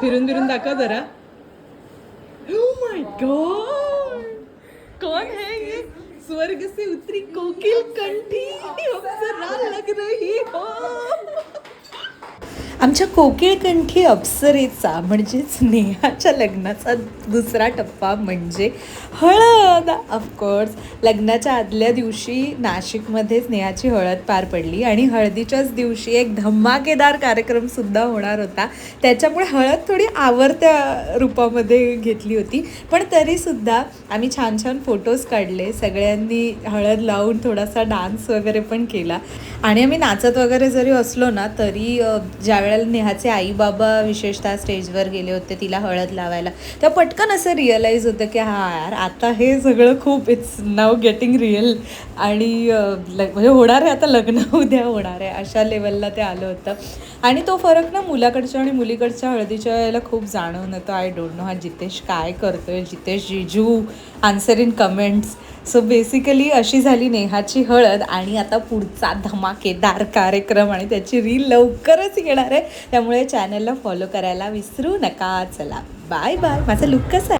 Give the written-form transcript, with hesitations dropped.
फिरून फिरून दाखव जरा. ओह माय गॉड, कौन है ये? स्वर्ग से उतरी कोकिल कंठी अप्सरा लग रही हो. आमच्या कोकिळकंठी अप्सरेचा म्हणजेच नेहाच्या लग्नाचा दुसरा टप्पा म्हणजे हळद. ऑफकोर्स लग्नाच्या आदल्या दिवशी नाशिकमध्येच नेहाची हळद पार पडली आणि हळदीच्याच दिवशी एक धमाकेदार कार्यक्रमसुद्धा होणार होता. त्याच्यामुळे हळद थोडी आवडत्या रूपामध्ये घेतली होती, पण तरीसुद्धा आम्ही छान छान फोटोज काढले. सगळ्यांनी हळद लावून थोडासा डान्स वगैरे पण केला आणि आम्ही नाचत वगैरे जरी असलो ना तरी ज्यावेळेला नेहाचे आई बाबा विशेषतः स्टेजवर गेले होते तिला हळद लावायला, तेव्हा पटकन असं रिअलाईज होतं की हा यार आता हे सगळं खूप इट्स नाव गेटिंग रिअल आणि म्हणजे होणार आहे आता लग्न उद्या होणार आहे अशा लेवलला ते आलं होतं. आणि तो फरक ना मुलाकडच्या आणि मुलीकडच्या हळदीच्या वेळेला खूप जाणवून येतो. आय डोंट नो हा जितेश काय करतोय. जितेश जिजू answer in comments. So basically अशी झाली नेहाची हळद आणि आता पुढचा धमाकेदार कार्यक्रम आणि त्याची रील लवकरच येणार आहे. त्यामुळे चॅनलला फॉलो करायला विसरू नका. चला बाय बाय. माझा लुक कसा आहे?